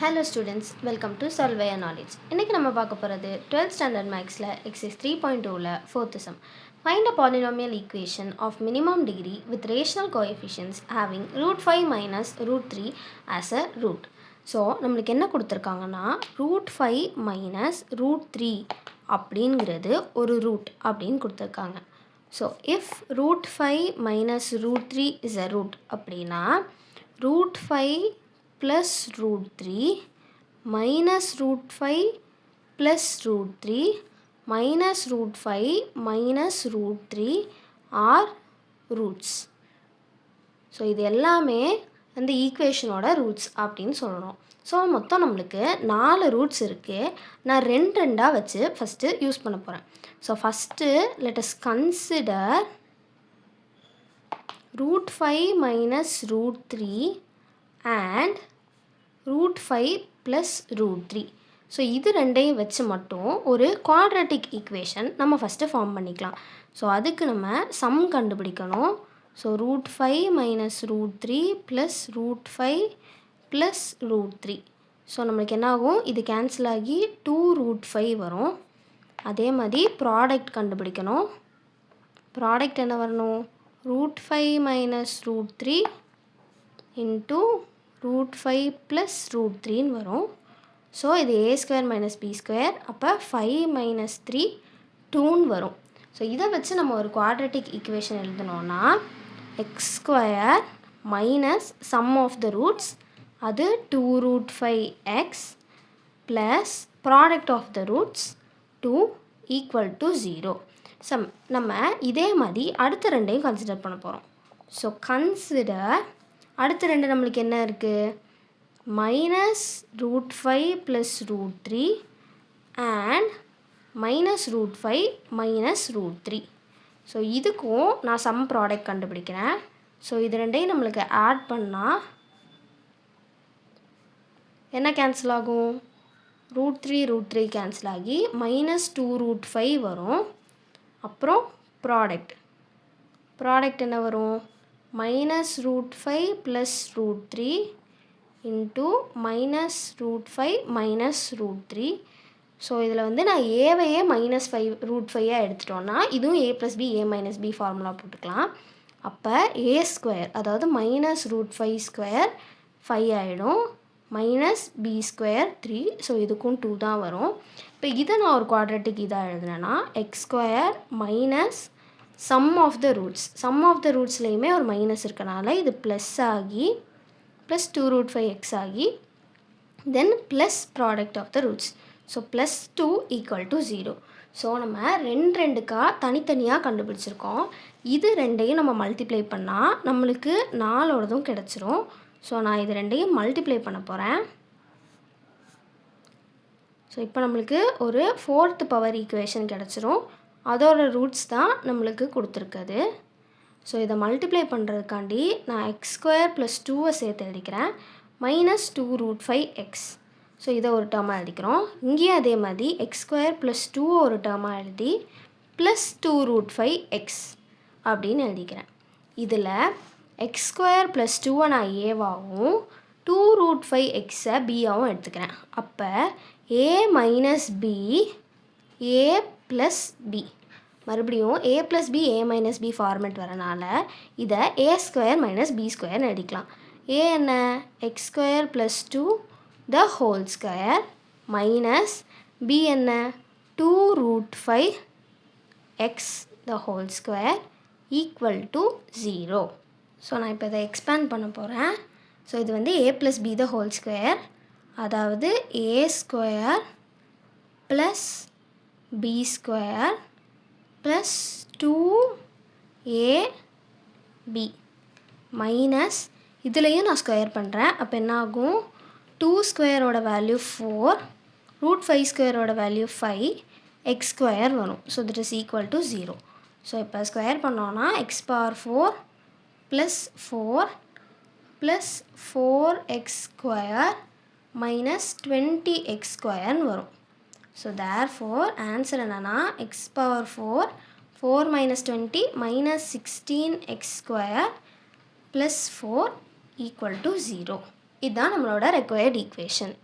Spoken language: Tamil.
Hello students, welcome to Solve Your Knowledge. இன்னைக்கு நம்ம பார்க்க போகிறது 12th standard mathsல exercise 3.2ல 4th sum. Find a polynomial equation of minimum degree with rational coefficients having root 5 minus root 3 as a root. So நம்மளுக்கு என்ன கொடுத்துருக்காங்கன்னா root 5 minus root 3 அப்படிங்கிறது ஒரு root அப்படின்னு கொடுத்துருக்காங்க. So if root 5 minus root 3 is a root அப்படின்னா root 5 plus root 3 minus root 5 plus root 3 minus root 5 minus root 3 are roots. So இது எல்லாமே அந்த ஈக்குவேஷனோட ரூட்ஸ் அப்படின்னு சொல்லணும். ஸோ மொத்தம் நம்மளுக்கு 4 ரூட்ஸ் இருக்குது. நான் ரெண்டாக வச்சு ஃபஸ்ட்டு யூஸ் பண்ண போகிறேன். So first let us consider root 5 minus root 3 and root 5 plus root 3. So இது ரெண்டையும் வச்சு மட்டும் ஒரு குவாட்ராட்டிக் ஈக்குவேஷன் நம்ம ஃபஸ்ட்டு ஃபார்ம் பண்ணிக்கலாம். ஸோ அதுக்கு நம்ம சம் கண்டுபிடிக்கணும். So root 5 minus root 3 plus root 5 plus root 3. So நம்மளுக்கு என்ன ஆகும், இது கேன்சல் ஆகி 2 root 5 வரும். அதே மாதிரி ப்ராடக்ட் கண்டுபிடிக்கணும். ப்ராடக்ட் என்ன வரணும், root 5 minus root 3 into root 5 plus root 3 வரும். ஸோ இது a square minus b square, அப்போ 5 minus 3 2 வரும். ஸோ இதை வச்சு நம்ம ஒரு குவாட்ராட்டிக் ஈக்குவேஷன் எழுதணும்னா x square minus sum of the roots, அது 2 root 5x plus product of the roots 2 equal to 0. நம்ம இதே மாதிரி அடுத்த ரெண்டையும் கன்சிடர் பண்ண போகிறோம். ஸோ கன்சிடர் அடுத்த ரெண்டு நம்மளுக்கு என்ன இருக்குது, minus root 5 plus root 3 and minus root 5 minus root 3. So இதுக்கும் நான் சம் ப்ராடக்ட் கண்டுபிடிக்கிறேன். ஸோ இது ரெண்டையும் நம்மளுக்கு ஆட் பண்ணால் என்ன கேன்சல் ஆகும், ரூட் 3 கேன்சல் ஆகி மைனஸ் 2 root 5 வரும். அப்புறம் ப்ராடக்ட் என்ன வரும், minus root 5 plus root 3 into minus root 5 minus root 3. So இதில் வந்து நான் ஏவையே மைனஸ் 5 root 5 எடுத்துட்டோன்னா இதுவும் a plus b a minus b formula போட்டுக்கலாம். அப்போ a ஸ்கொயர் அதாவது மைனஸ் ரூட் 5 ஸ்கொயர் 5 ஆகிடும், மைனஸ் b ஸ்கொயர் 3. ஸோ இதுக்கும் 2 தான் வரும். இப்போ இதை நான் ஒரு குவாட்ராட்டிக் இதாக எழுதுனேன்னா x square minus sum of the ரூட்ஸ்லேயுமே ஒரு மைனஸ் இருக்கனால இது ப்ளஸ் ஆகி ப்ளஸ் 2 root 5x ஆகி then plus product of the roots. So plus 2 equal to 0. So நம்ம ரெண்டுக்கா தனித்தனியாக கண்டுபிடிச்சிருக்கோம். இது ரெண்டையும் நம்ம மல்டிப்ளை பண்ணால் நம்மளுக்கு 4 கிடச்சிரும். ஸோ நான் இது ரெண்டையும் மல்டிப்ளை பண்ண போகிறேன். ஸோ இப்போ நம்மளுக்கு ஒரு 4th பவர் ஈக்குவேஷன் கிடச்சிரும். அதோட ரூட்ஸ் தான் நம்மளுக்கு கொடுத்துருக்குது. ஸோ இதை மல்டிப்ளை பண்ணுறதுக்காண்டி நான் எக்ஸ் ஸ்கொயர் ப்ளஸ் 2 சேர்த்து எழுதிக்கிறேன், மைனஸ் 2 root 5x. ஸோ இதை ஒரு டேர்மாக எழுதிக்கிறோம். இங்கேயும் அதே மாதிரி எக்ஸ் ஸ்கொயர் ப்ளஸ் 2 ஒரு டேர்மாக எழுதி ப்ளஸ் 2 root 5x அப்படின்னு எழுதிக்கிறேன். இதில் எக்ஸ் ஸ்கொயர் ப்ளஸ் 2 நான் ஏவாகவும் 2 root 5xஐ பியாகவும் எடுத்துக்கிறேன். அப்போ a minus b a plus b, மறுபடியும் a plus b a minus b format வரனால இதை a ஸ்கொயர் மைனஸ் b ஸ்கொயர்னு எழுதிக்கலாம். a என்ன, X square plus 2 the whole square minus b என்ன 2 root 5x the whole square equal to 0. So நான் இப்போ இதை எக்ஸ்பேண்ட் பண்ண போகிறேன். ஸோ இது வந்து a plus b the whole square, அதாவது a square plus b square plus 2ab minus இதுலேயும் நான் ஸ்கொயர் பண்ணுறேன். அப்போ என்ன ஆகும், 2 ஸ்கொயரோட வேல்யூ 4, root 5 ஸ்கொயரோட வேல்யூ 5, எக்ஸ் ஸ்கொயர் வரும். So this is equal to 0. So இப்போ ஸ்கொயர் பண்ணோன்னா x power 4 plus 4 plus 4x square minus 20x ஸ்கொயர்னு வரும். ஸோ தேர்ஃபோர் ஆன்சர் என்னென்னா x power 4 minus 20 minus 16x square plus 4 equal to 0. இதுதான் நம்மளோட ரெக்வயர்ட் ஈக்குவேஷன்.